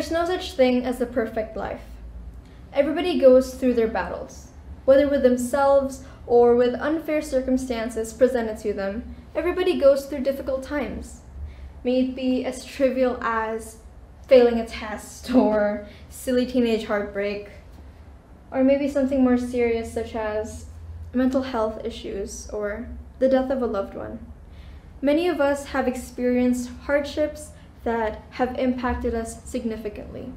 There's no such thing as a perfect life. Everybody goes through their battles, whether with themselves or with unfair circumstances presented to them. Everybody goes through difficult times. May it be as trivial as failing a test or silly teenage heartbreak, or maybe something more serious such as mental health issues or the death of a loved one. Many of us have experienced hardships that have impacted us significantly.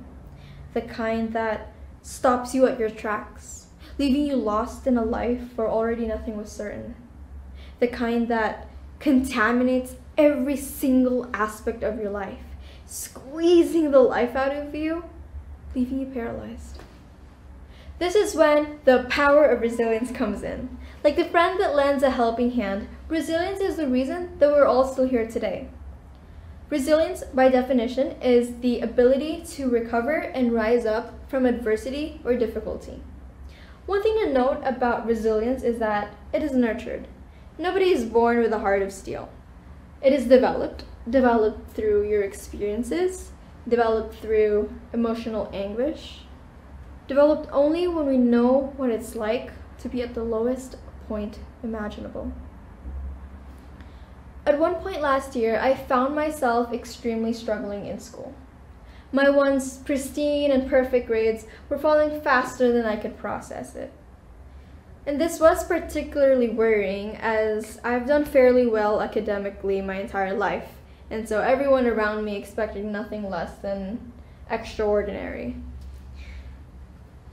The kind that stops you at your tracks, leaving you lost in a life where already nothing was certain. The kind that contaminates every single aspect of your life, squeezing the life out of you, leaving you paralyzed. This is when the power of resilience comes in. Like the friend that lends a helping hand, resilience is the reason that we're all still here today. Resilience, by definition, is the ability to recover and rise up from adversity or difficulty. One thing to note about resilience is that it is nurtured. Nobody is born with a heart of steel. It is developed through your experiences, developed through emotional anguish, developed only when we know what it's like to be at the lowest point imaginable. At one point last year, I found myself extremely struggling in school. My once pristine and perfect grades were falling faster than I could process it. And this was particularly worrying as I've done fairly well academically my entire life, and so everyone around me expected nothing less than extraordinary.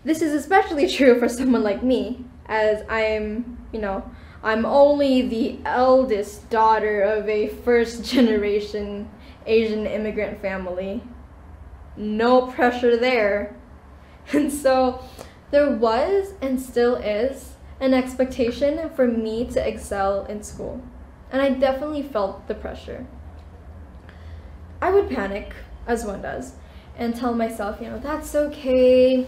This is especially true for someone like me, as I'm only the eldest daughter of a first-generation Asian immigrant family. No pressure there. And so there was, and still is, an expectation for me to excel in school. And I definitely felt the pressure. I would panic, as one does, and tell myself, that's okay,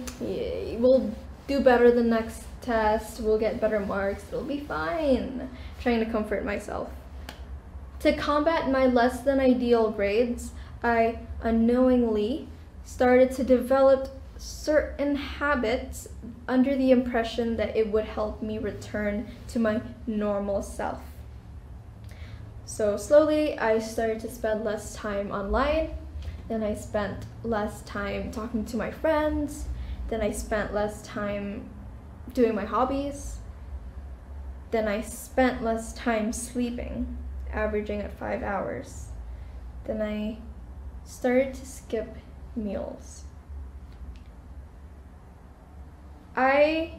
we'll do better the next test, we'll get better marks, it'll be fine, trying to comfort myself. To combat my less than ideal grades, I unknowingly started to develop certain habits under the impression that it would help me return to my normal self. So slowly, I started to spend less time online, then I spent less time talking to my friends, then I spent less time doing my hobbies, then I spent less time sleeping, averaging at 5 hours. Then I started to skip meals. I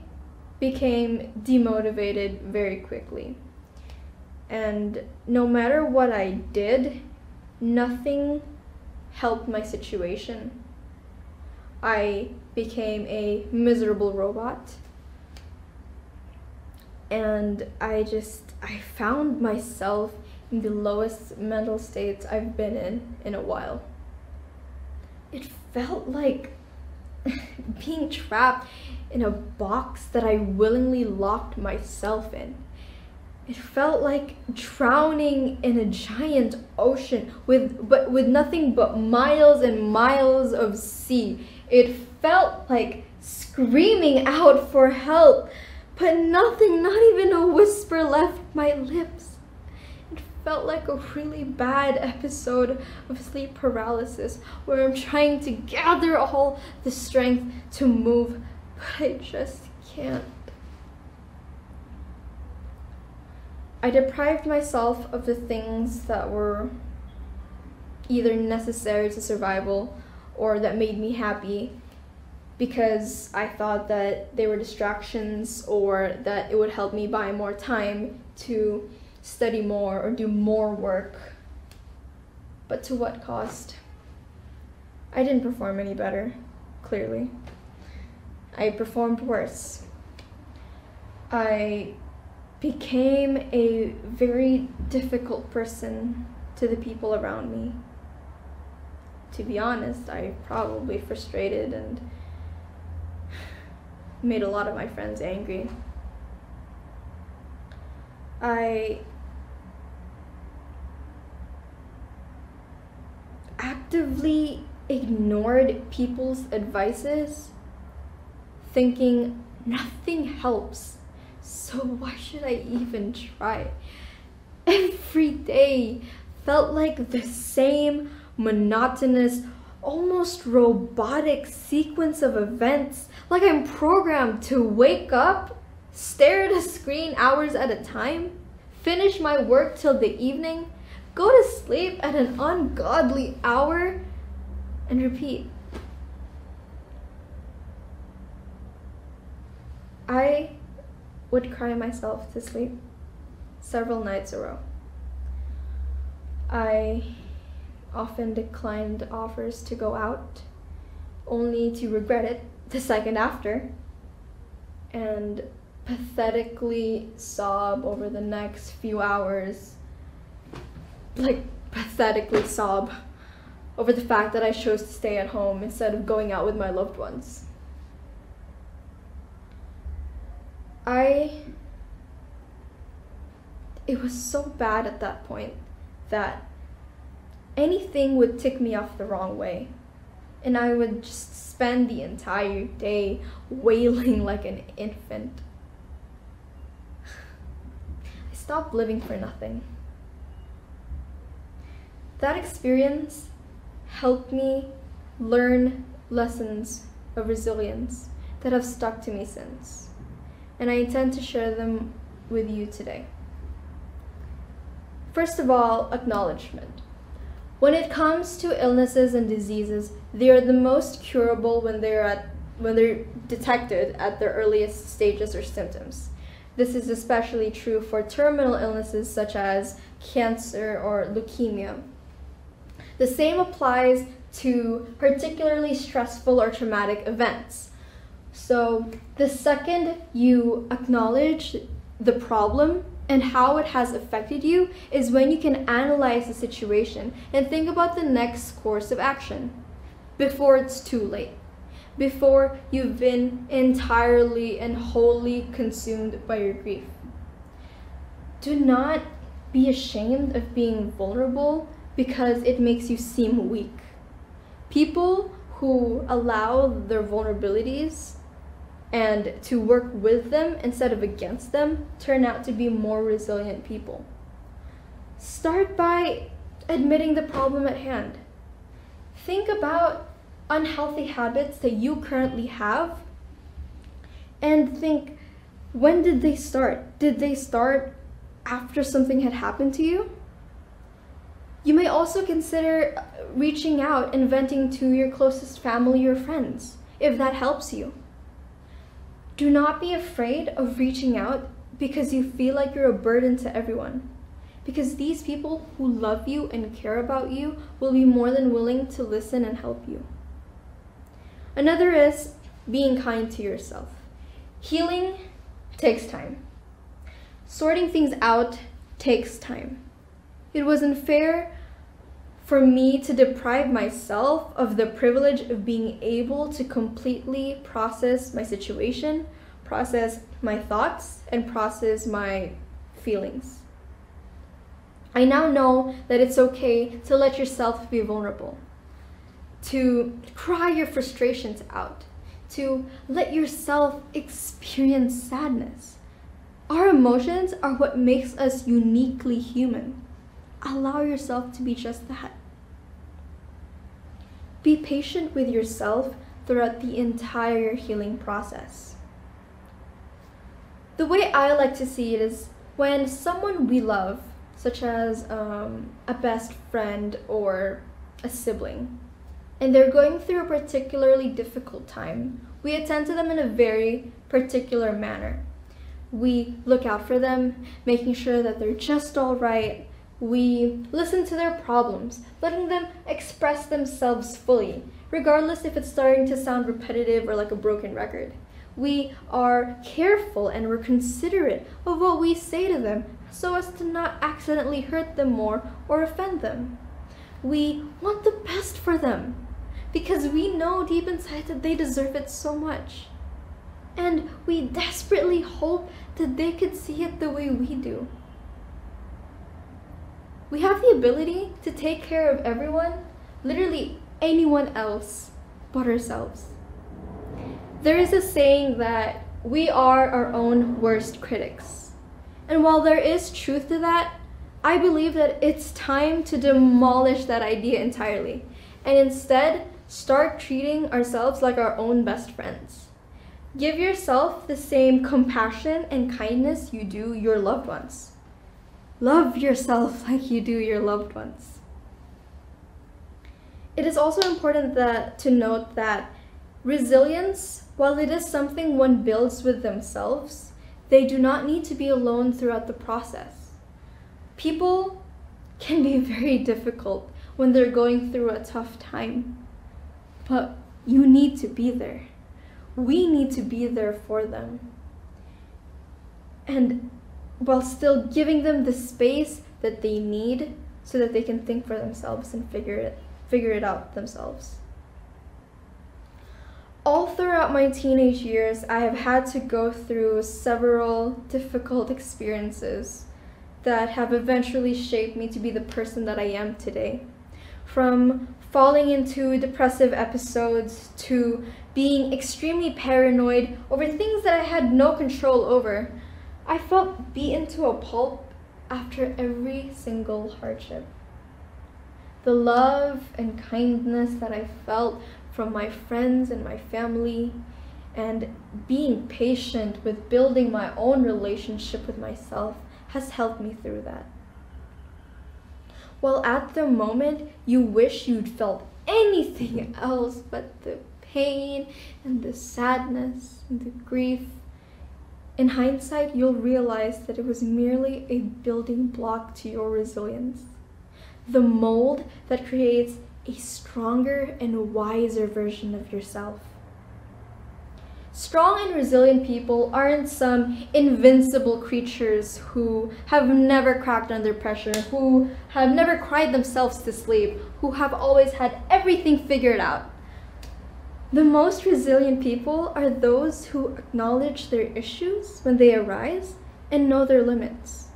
became demotivated very quickly. And no matter what I did, nothing helped my situation. I became a miserable robot. And I found myself in the lowest mental states I've been in a while. It felt like being trapped in a box that I willingly locked myself in. It felt like drowning in a giant ocean with nothing but miles and miles of sea. It felt like screaming out for help, but nothing, not even a whisper left my lips. It felt like a really bad episode of sleep paralysis where I'm trying to gather all the strength to move, but I just can't. I deprived myself of the things that were either necessary to survival or that made me happy because I thought that they were distractions or that it would help me buy more time to study more or do more work. But to what cost? I didn't perform any better, clearly. I performed worse. I became a very difficult person to the people around me. To be honest, I probably frustrated and made a lot of my friends angry. I actively ignored people's advices, thinking nothing helps, so why should I even try? Every day felt like the same monotonous, almost robotic sequence of events, like I'm programmed to wake up, stare at a screen hours at a time, finish my work till the evening, go to sleep at an ungodly hour, and repeat. I would cry myself to sleep several nights in a row. I often declined offers to go out, only to regret it the second after, and pathetically sob over the next few hours, pathetically sob over the fact that I chose to stay at home instead of going out with my loved ones. It was so bad at that point that anything would tick me off the wrong way, and I would just spend the entire day wailing like an infant. I stopped living for nothing. That experience helped me learn lessons of resilience that have stuck to me since, and I intend to share them with you today. First of all, acknowledgement. When it comes to illnesses and diseases, they are the most curable when they're detected at their earliest stages or symptoms. This is especially true for terminal illnesses such as cancer or leukemia. The same applies to particularly stressful or traumatic events. So the second you acknowledge the problem and how it has affected you is when you can analyze the situation and think about the next course of action before it's too late, before you've been entirely and wholly consumed by your grief. Do not be ashamed of being vulnerable because it makes you seem weak. People who allow their vulnerabilities and to work with them instead of against them turn out to be more resilient people. Start by admitting the problem at hand. Think about unhealthy habits that you currently have and think, when did they start? Did they start after something had happened to you? You may also consider reaching out and venting to your closest family or friends, if that helps you. Do not be afraid of reaching out because you feel like you're a burden to everyone, because these people who love you and care about you will be more than willing to listen and help you. Another is being kind to yourself. Healing takes time. Sorting things out takes time. It was unfair for me to deprive myself of the privilege of being able to completely process my situation, process my thoughts, and process my feelings. I now know that it's okay to let yourself be vulnerable, to cry your frustrations out, to let yourself experience sadness. Our emotions are what makes us uniquely human. Allow yourself to be just that. Be patient with yourself throughout the entire healing process. The way I like to see it is when someone we love, such as a best friend or a sibling, and they're going through a particularly difficult time, we attend to them in a very particular manner. We look out for them, making sure that they're just all right. We listen to their problems, letting them express themselves fully, regardless if it's starting to sound repetitive or like a broken record. We are careful and we're considerate of what we say to them so as to not accidentally hurt them more or offend them. We want the best for them because we know deep inside that they deserve it so much. And we desperately hope that they could see it the way we do. We have the ability to take care of everyone, literally anyone else but ourselves. There is a saying that we are our own worst critics. And while there is truth to that, I believe that it's time to demolish that idea entirely and instead start treating ourselves like our own best friends. Give yourself the same compassion and kindness you do your loved ones. Love yourself like you do your loved ones. It is also important to note that resilience, while it is something one builds with themselves, they do not need to be alone throughout the process. People can be very difficult when they're going through a tough time, but you need to be there. We need to be there for them. And while still giving them the space that they need so that they can think for themselves and figure it out themselves. All throughout my teenage years, I have had to go through several difficult experiences that have eventually shaped me to be the person that I am today. From falling into depressive episodes to being extremely paranoid over things that I had no control over, I felt beaten to a pulp after every single hardship. The love and kindness that I felt from my friends and my family, and being patient with building my own relationship with myself has helped me through that. While at the moment you wish you'd felt anything else but the pain and the sadness and the grief, in hindsight you'll realize that it was merely a building block to your resilience. The mold that creates a stronger and wiser version of yourself. Strong and resilient people aren't some invincible creatures who have never cracked under pressure, who have never cried themselves to sleep, who have always had everything figured out. The most resilient people are those who acknowledge their issues when they arise and know their limits.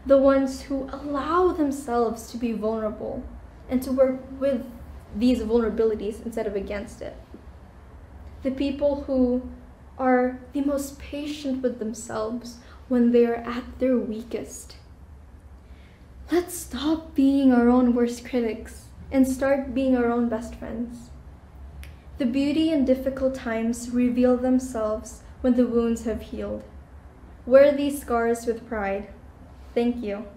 The ones who allow themselves to be vulnerable and to work with these vulnerabilities instead of against it. The people who are the most patient with themselves when they are at their weakest. Let's stop being our own worst critics and start being our own best friends. The beauty in difficult times reveal themselves when the wounds have healed. Wear these scars with pride. Thank you.